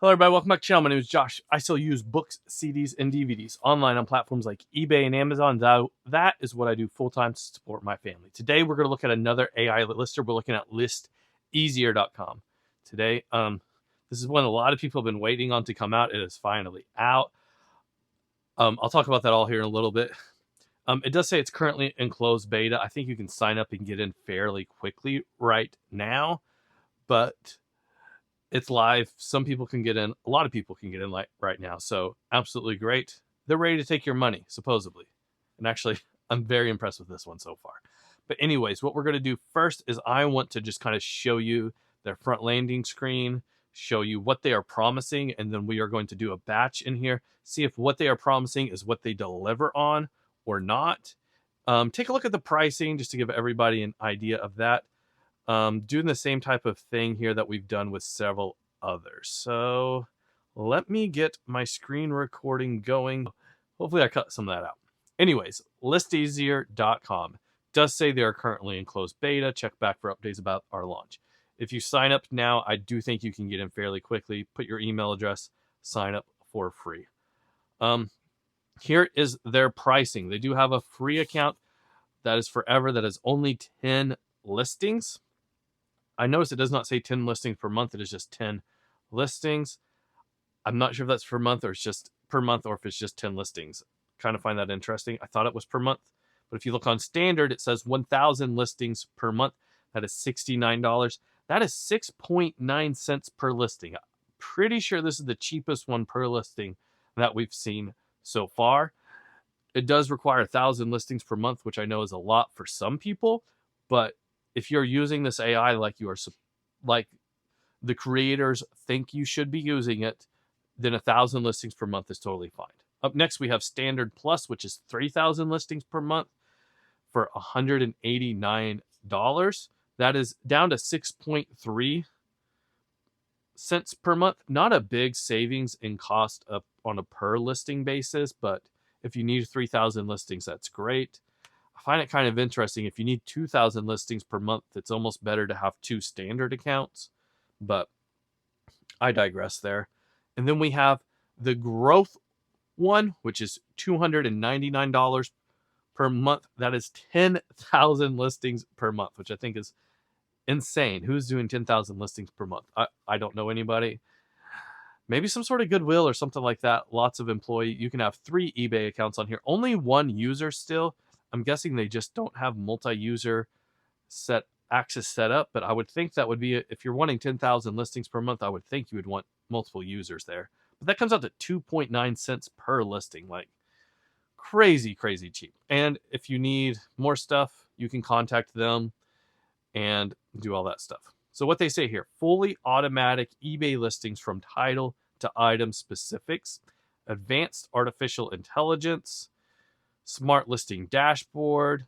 Hello everybody, welcome back to the channel. My name is Josh. I still use books, CDs, and DVDs online on platforms like eBay and Amazon. That is what I do full-time to support my family. Today we're going to look at another AI lister. We're looking at ListEasier.com. Today, this is one a lot of people have been waiting on to come out. It is finally out. I'll talk about that all here in a little bit. It does say it's currently in closed beta. I think you can sign up and get in fairly quickly right now, but it's live. Some people can get in. A lot of people can get in right now. So absolutely great. They're ready to take your money, supposedly. And actually, I'm very impressed with this one so far. But anyways, what we're going to do first is I want to just kind of show you their front landing screen, show you what they are promising, and then we are going to do a batch in here, see if what they are promising is what they deliver on or not. Take a look at the pricing just to give everybody an idea of that. Doing the same type of thing here that we've done with several others. So let me get my screen recording going. Hopefully I cut some of that out. Anyways, ListEasier.com does say they are currently in closed beta. Check back for updates about our launch. If you sign up now, I do think you can get in fairly quickly. Put your email address, sign up for free. Here is their pricing. They do have a free account that is forever. That is only 10 listings. I noticed it does not say 10 listings per month. It is just 10 listings. I'm not sure if that's per month or it's just per month or if it's just 10 listings. Kind of find that interesting. I thought it was per month. But if you look on standard, it says 1,000 listings per month. That is $69. That is 6.9 cents per listing. I'm pretty sure this is the cheapest one per listing that we've seen so far. It does require 1,000 listings per month, which I know is a lot for some people. But if you're using this AI like the creators think you should be using it, then 1,000 listings per month is totally fine. Up next, we have Standard Plus, which is 3,000 listings per month for $189. That is down to 6.3 cents per month. Not a big savings in cost on a per listing basis, but if you need 3,000 listings, that's great. I find it kind of interesting. If you need 2,000 listings per month, it's almost better to have 2 standard accounts, but I digress there. And then we have the growth one, which is $299 per month. That is 10,000 listings per month, which I think is insane. Who's doing 10,000 listings per month? I don't know anybody. Maybe some sort of Goodwill or something like that. Lots of employee. You can have 3 eBay accounts on here. Only 1 user still. I'm guessing they just don't have multi-user access set up, but I would think that would be, if you're wanting 10,000 listings per month, I would think you would want multiple users there. But that comes out to 2.9 cents per listing, like crazy, crazy cheap. And if you need more stuff, you can contact them and do all that stuff. So what they say here, fully automatic eBay listings from title to item specifics, advanced artificial intelligence, smart listing dashboard,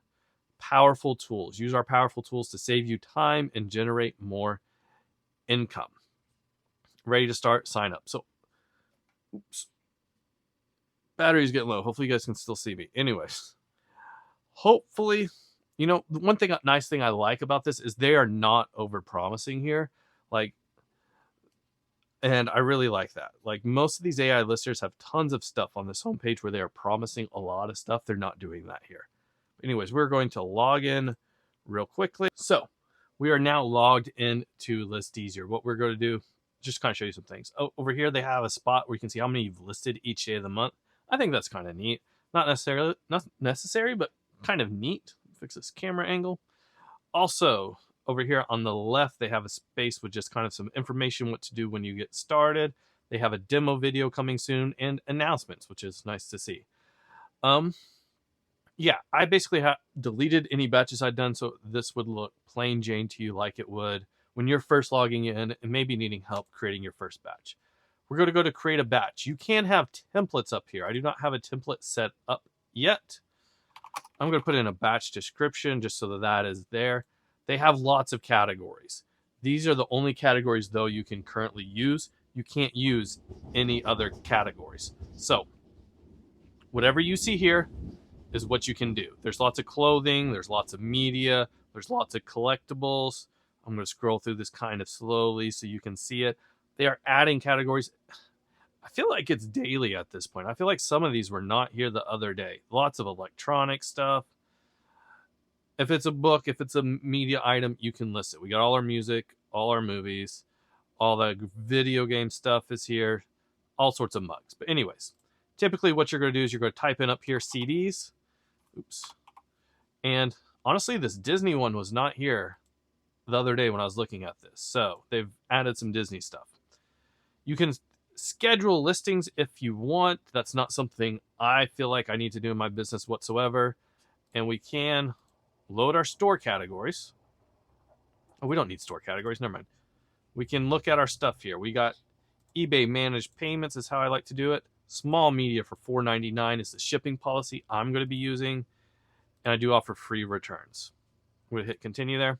powerful tools. Use our powerful tools to save you time and generate more income. Ready to start? Sign up. So, oops. Battery's getting low. Hopefully you guys can still see me. Anyways, hopefully, you know, the one nice thing I like about this is they are not over promising here. And I really like that. Like, most of these AI listers have tons of stuff on this homepage where they are promising a lot of stuff. They're not doing that here. Anyways, we're going to log in real quickly. So we are now logged into ListEasier. What we're going to do, just kind of show you some things. Oh, over here, they have a spot where you can see how many you've listed each day of the month. I think that's kind of neat. Not necessary, but kind of neat. Fix this camera angle. Also, over here on the left, they have a space with just kind of some information what to do when you get started. They have a demo video coming soon and announcements, which is nice to see. Yeah, I basically deleted any batches I'd done, so this would look plain Jane to you like it would when you're first logging in and maybe needing help creating your first batch. We're going to go to create a batch. You can have templates up here. I do not have a template set up yet. I'm going to put in a batch description just so that is there. They have lots of categories. These are the only categories, though, you can currently use. You can't use any other categories. So whatever you see here is what you can do. There's lots of clothing. There's lots of media. There's lots of collectibles. I'm going to scroll through this kind of slowly so you can see it. They are adding categories. I feel like it's daily at this point. I feel like some of these were not here the other day. Lots of electronic stuff. If it's a book, if it's a media item, you can list it. We got all our music, all our movies, all the video game stuff is here, all sorts of mugs. But anyways, typically what you're going to do is you're going to type in up here CDs. Oops. And honestly, this Disney one was not here the other day when I was looking at this. So they've added some Disney stuff. You can schedule listings if you want. That's not something I feel like I need to do in my business whatsoever. And we can load our store categories. Oh, we don't need store categories. Never mind. We can look at our stuff here. We got eBay managed payments is how I like to do it. Small media for $4.99 is the shipping policy I'm going to be using. And I do offer free returns. I'm going to hit continue there.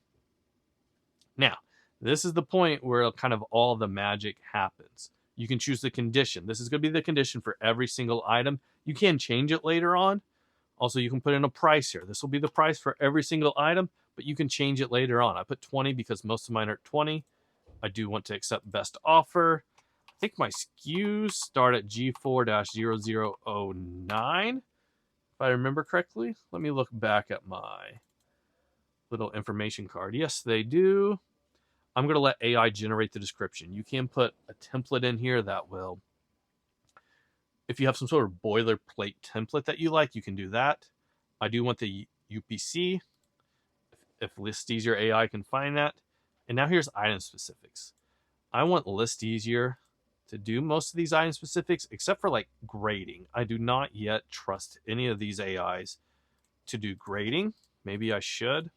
Now, this is the point where kind of all the magic happens. You can choose the condition. This is going to be the condition for every single item. You can change it later on. Also, you can put in a price here. This will be the price for every single item, but you can change it later on. I put 20 because most of mine are at 20. I do want to accept best offer. I think my SKUs start at G4-0009, if I remember correctly. Let me look back at my little information card. Yes, they do. I'm going to let AI generate the description. You can put a template in here that will, if you have some sort of boilerplate template that you like, you can do that. I do want the UPC, if ListEasier AI can find that. And now here's item specifics. I want ListEasier to do most of these item specifics, except for like grading. I do not yet trust any of these AIs to do grading. Maybe I should.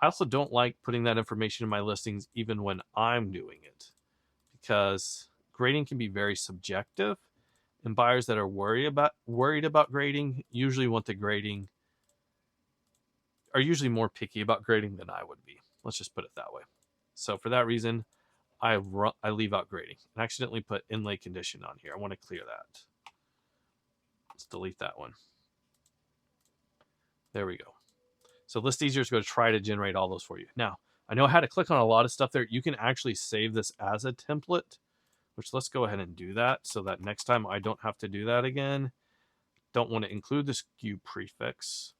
I also don't like putting that information in my listings even when I'm doing it, because grading can be very subjective, and buyers that are worried about grading usually want the grading, are usually more picky about grading than I would be. Let's just put it that way. So for that reason, I leave out grading and accidentally put inlay condition on here. I want to clear that. Let's delete that one. There we go. So ListEasier is going to try to generate all those for you. Now, I know I had to click on a lot of stuff there. You can actually save this as a template, which let's go ahead and do that so that next time I don't have to do that again. Don't want to include the SKU prefix.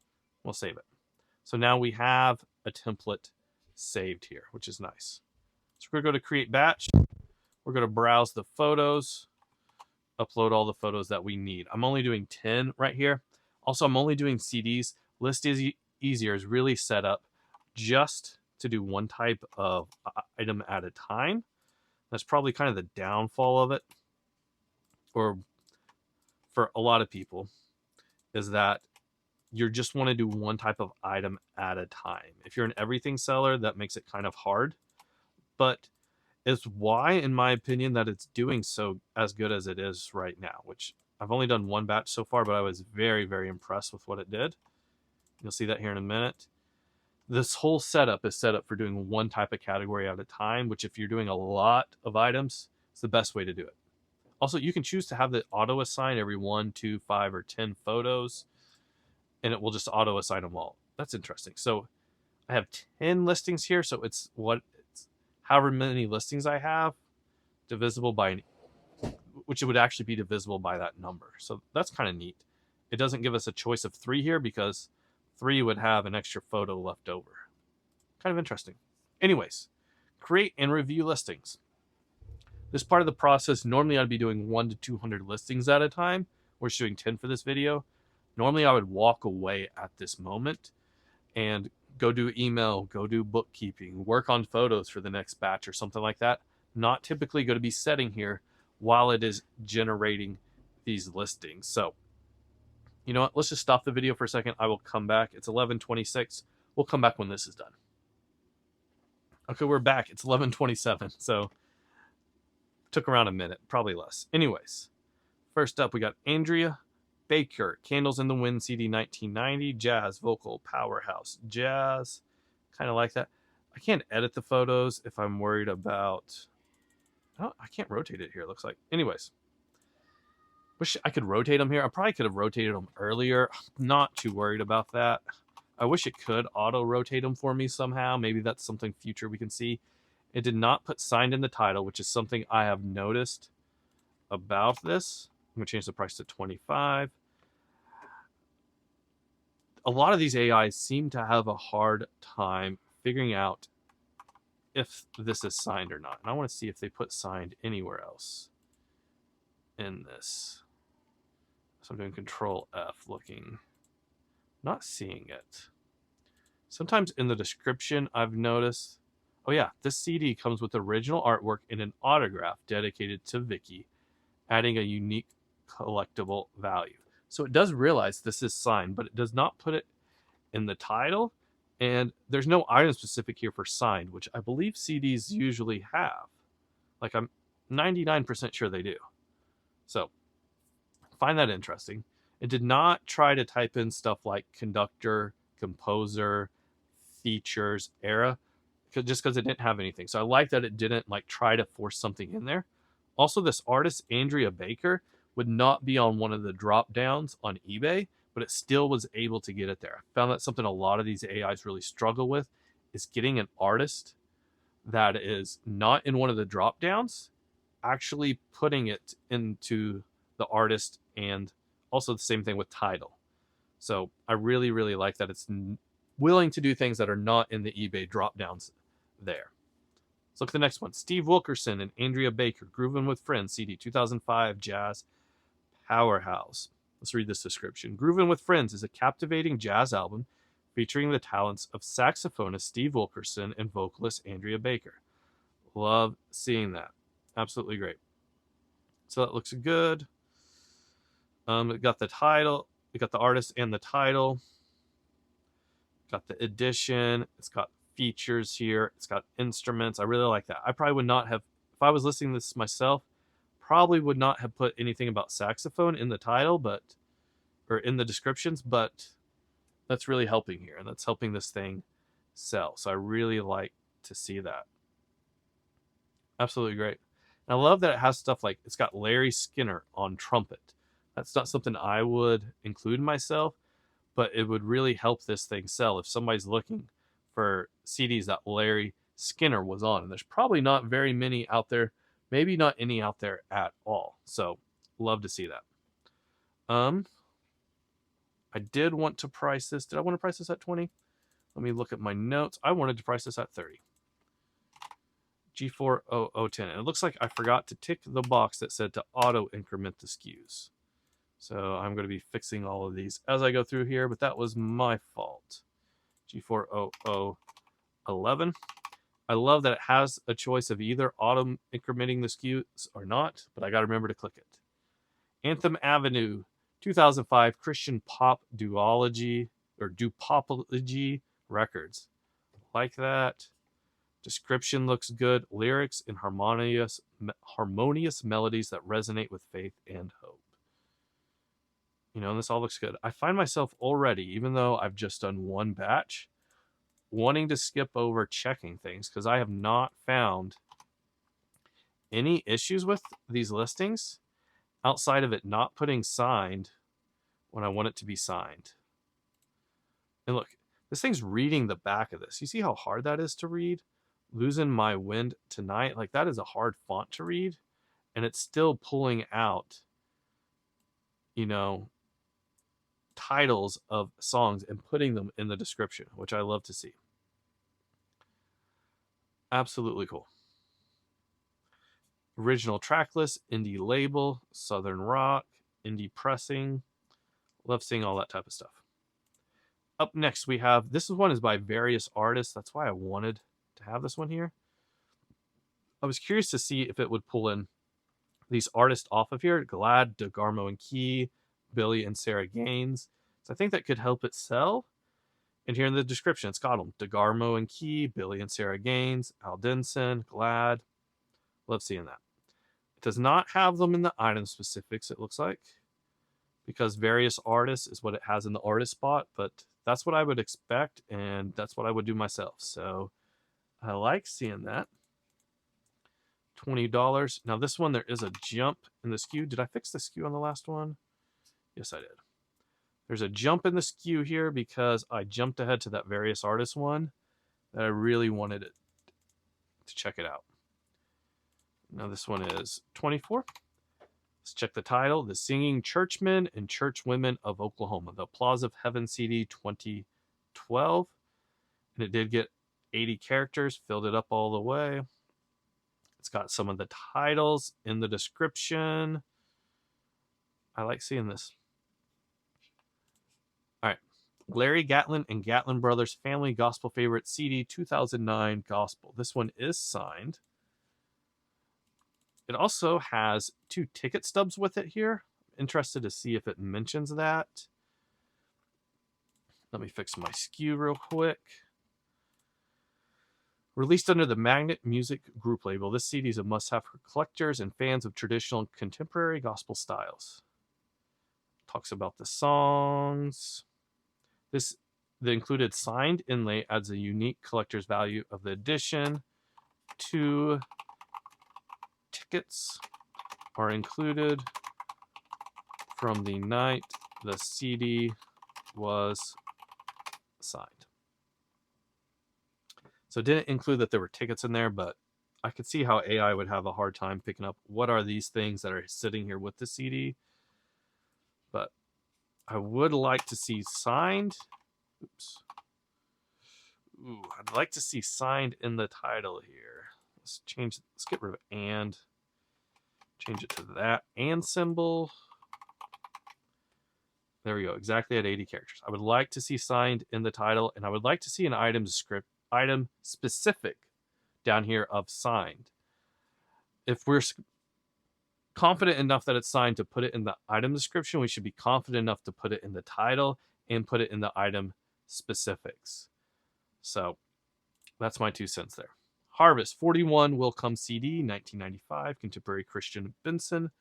We'll save it. So now we have a template saved here, which is nice. So we're going to go to create batch. We're going to browse the photos, upload all the photos that we need. I'm only doing 10 right here. Also, I'm only doing CDs. ListEasier is really set up just to do one type of item at a time. That's probably kind of the downfall of it, or for a lot of people, is that you just want to do one type of item at a time. If you're an everything seller, that makes it kind of hard, but it's why, in my opinion, that it's doing so as good as it is right now, which I've only done one batch so far, but I was very, very impressed with what it did. You'll see that here in a minute. This whole setup is set up for doing one type of category at a time, which if you're doing a lot of items, it's the best way to do it. Also, you can choose to have the auto assign every 1, 2, 5, or 10 photos, and it will just auto assign them all. That's interesting. So I have 10 listings here, so it's however many listings I have divisible by, which it would actually be divisible by that number. So that's kind of neat. It doesn't give us a choice of 3 here because 3 would have an extra photo left over. Kind of interesting. Anyways, create and review listings. This part of the process, normally I'd be doing 1 to 200 listings at a time. We're shooting 10 for this video. Normally I would walk away at this moment and go do email, go do bookkeeping, work on photos for the next batch or something like that. Not typically going to be setting here while it is generating these listings. So you know what? Let's just stop the video for a second. I will come back. It's 11:26. We'll come back when this is done. Okay, we're back. It's 11:27. So took around a minute, probably less. Anyways, first up we got Andrea Baker, Candles in the Wind CD 1990, Jazz Vocal Powerhouse Jazz. Kind of like that. I can't edit the photos if I'm worried about... Oh, I can't rotate it here, it looks like. Anyways. Wish I could rotate them here. I probably could have rotated them earlier. I'm not too worried about that. I wish it could auto-rotate them for me somehow. Maybe that's something future we can see. It did not put signed in the title, which is something I have noticed about this. I'm going to change the price to 25. A lot of these AIs seem to have a hard time figuring out if this is signed or not. And I want to see if they put signed anywhere else in this. So I'm doing Control F, looking, not seeing it. Sometimes in the description, I've noticed, oh yeah, this CD comes with original artwork and an autograph dedicated to Vicky, adding a unique collectible value. So it does realize this is signed, but it does not put it in the title. And there's no item specific here for signed, which I believe CDs usually have. Like, I'm 99% sure they do. So find that interesting. It did not try to type in stuff like conductor, composer, features, era, just because it didn't have anything. So I like that it didn't like try to force something in there. Also, this artist, Andrea Baker, would not be on one of the drop downs on eBay, but it still was able to get it there. I found that something a lot of these AIs really struggle with is getting an artist that is not in one of the drop downs, actually putting it into the artist, and also the same thing with title. So I really, really like that it's willing to do things that are not in the eBay drop downs there. Let's look at the next one. Steve Wilkerson and Andrea Baker, Groovin' with Friends, CD 2005 Jazz Powerhouse. Let's read this description. Groovin' with Friends is a captivating jazz album featuring the talents of saxophonist Steve Wilkerson and vocalist Andrea Baker. Love seeing that. Absolutely great. So that looks good. It got the title. It got the artist and the title. Got the edition. It's got features here. It's got instruments. I really like that. I probably would not have, if I was listening to this myself, probably would not have put anything about saxophone in the title, or in the descriptions, but that's really helping here, and that's helping this thing sell. So I really like to see that. Absolutely great. And I love that it has stuff like, it's got Larry Skinner on trumpet. That's not something I would include myself, but it would really help this thing sell if somebody's looking for CDs that Larry Skinner was on. And there's probably not very many out there, maybe not any out there at all. So love to see that. I did want to price this. Did I want to price this at 20? Let me look at my notes. I wanted to price this at 30. G40010. And it looks like I forgot to tick the box that said to auto increment the SKUs. So I'm going to be fixing all of these as I go through here, but that was my fault. G40011. I love that it has a choice of either auto incrementing the SKUs or not, but I got to remember to click it. Anthem Avenue, 2005 Christian Pop Duology or Dupopology Records. Like that. Description looks good. Lyrics in harmonious melodies that resonate with faith and hope. You know, and this all looks good. I find myself already, even though I've just done one batch, wanting to skip over checking things because I have not found any issues with these listings outside of it not putting signed when I want it to be signed. And look, this thing's reading the back of this. You see how hard that is to read? Losing My Wind Tonight. Like, that is a hard font to read. And it's still pulling out, you know, titles of songs and putting them in the description, which I love to see. Absolutely cool. Original track list, indie label, Southern rock, indie pressing. Love seeing all that type of stuff. Up next, we have, this one is by various artists. That's why I wanted to have this one here. I was curious to see if it would pull in these artists off of here. Glad, DeGarmo and Key, Billy and Sarah Gaines. So I think that could help it sell. And here in the description, it's got them. DeGarmo and Key, Billy and Sarah Gaines, Al Denson, Glad. Love seeing that. It does not have them in the item specifics, it looks like, because various artists is what it has in the artist spot, but that's what I would expect, and that's what I would do myself. So I like seeing that. $20. Now this one, there is a jump in the SKU. Did I fix the SKU on the last one? Yes, I did. There's a jump in the SKU here because I jumped ahead to that various artist one that I really wanted it to check it out. Now this one is 24. Let's check the title. The Singing Churchmen and Churchwomen of Oklahoma. The Applause of Heaven CD 2012. And it did get 80 characters. Filled it up all the way. It's got some of the titles in the description. I like seeing this. All right. Larry Gatlin and Gatlin Brothers Family Gospel Favorite CD 2009 Gospel. This one is signed. It also has 2 ticket stubs with it here. Interested to see if it mentions that. Let me fix my SKU real quick. Released under the Magnet Music Group label, this CD is a must-have for collectors and fans of traditional and contemporary gospel styles. Talks about the songs. The included signed inlay adds a unique collector's value of the edition. 2 tickets are included from the night the CD was signed. So it didn't include that there were tickets in there, but I could see how AI would have a hard time picking up what are these things that are sitting here with the CD. But I would like to see signed. Oops. Ooh, I'd like to see signed in the title here. Let's get rid of and. Change it to that and symbol. There we go, exactly at 80 characters. I would like to see signed in the title, and I would like to see an item specific down here of signed. If we're confident enough that it's signed to put it in the item description, we should be confident enough to put it in the title and put it in the item specifics. So that's my 2 cents there. Harvest 41 Will Come CD 1995 Contemporary Christian Benson.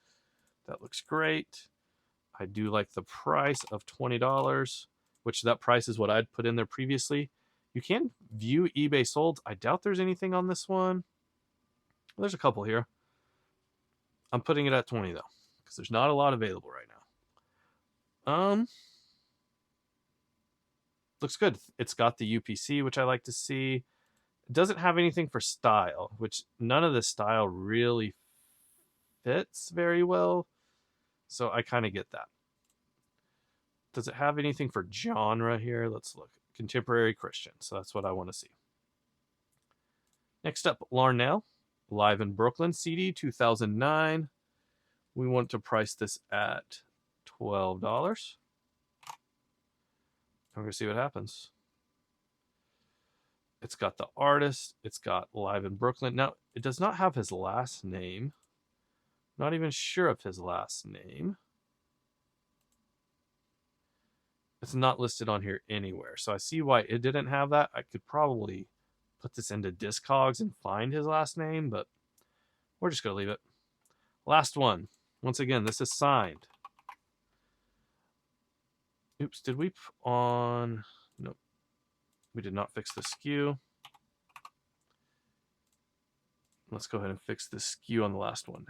That looks great. I do like the price of $20, which that price is what I'd put in there previously. You can view eBay sold. I doubt there's anything on this one. Well, there's a couple here. I'm putting it at 20 though, because there's not a lot available right now. Looks good. It's got the UPC, which I like to see. It doesn't have anything for style, which none of the style really fits very well. So I kind of get that. Does it have anything for genre here? Let's look. Contemporary Christian. So that's what I want to see. Next up, Larnell, Live in Brooklyn, CD 2009. We want to price this at $12. I'm going to see what happens. It's got the artist. It's got Live in Brooklyn. Now, it does not have his last name. Not even sure of his last name. It's not listed on here anywhere. So I see why it didn't have that. I could probably put this into Discogs and find his last name, but we're just going to leave it. Last one. Once again, this is signed. Oops, did we on... Nope. We did not fix the SKU. Let's go ahead and fix the SKU on the last one.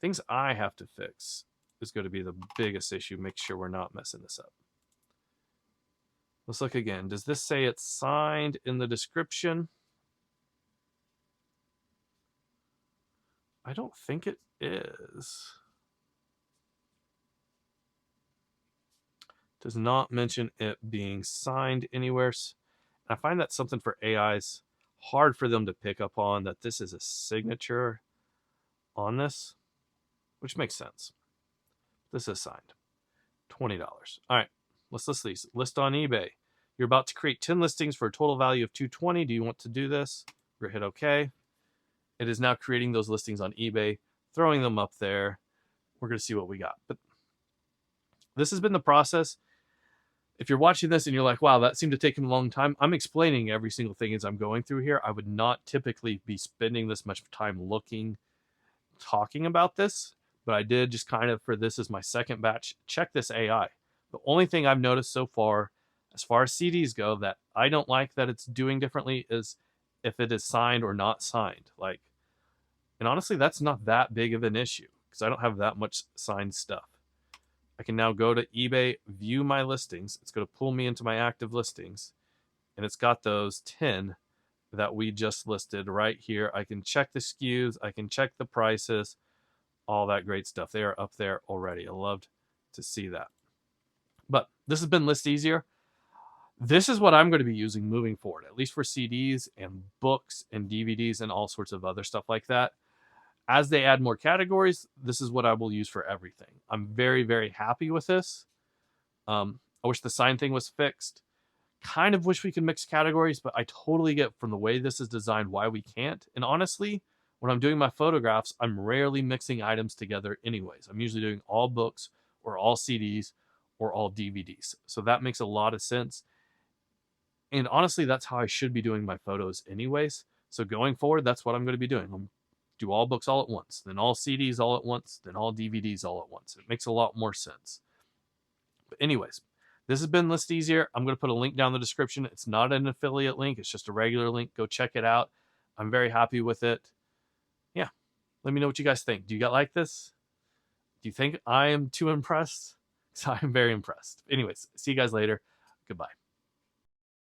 Things I have to fix is going to be the biggest issue. Make sure we're not messing this up. Let's look again. Does this say it's signed in the description? I don't think it is. Does not mention it being signed anywhere. I find that something for AIs hard for them to pick up on, that this is a signature on this, which makes sense. This is signed. $20. All right, let's list these. List on eBay. You're about to create 10 listings for a total value of $220. Do you want to do this? We're going to hit OK. It is now creating those listings on eBay, throwing them up there. We're going to see what we got. But this has been the process. If you're watching this and you're like, wow, that seemed to take him a long time, I'm explaining every single thing as I'm going through here. I would not typically be spending this much time talking about this, but I did just kind of, for this as my second batch, check this AI. The only thing I've noticed so far as CDs go that I don't like that it's doing differently is if it is signed or not signed. And honestly, that's not that big of an issue because I don't have that much signed stuff. I can now go to eBay, view my listings. It's going to pull me into my active listings, and it's got those 10 that we just listed right here. I can check the SKUs, I can check the prices, all that great stuff. They are up there already. I loved to see that. But this has been ListEasier. This is what I'm going to be using moving forward, at least for CDs and books and DVDs and all sorts of other stuff like that. As they add more categories, this is what I will use for everything. I'm very, very happy with this. I wish the sign thing was fixed. Kind of wish we could mix categories, but I totally get from the way this is designed why we can't. And honestly, when I'm doing my photographs, I'm rarely mixing items together anyways. I'm usually doing all books or all CDs or all DVDs. So that makes a lot of sense. And honestly, that's how I should be doing my photos anyways. So going forward, that's what I'm going to be doing. I'm do all books all at once, then all CDs all at once, then all DVDs all at once. It makes a lot more sense. But anyways, this has been ListEasier. I'm going to put a link down in the description. It's not an affiliate link. It's just a regular link. Go check it out. I'm very happy with it. Yeah. Let me know what you guys think. Do you guys like this? Do you think I am too impressed? Because I am very impressed. Anyways, see you guys later. Goodbye.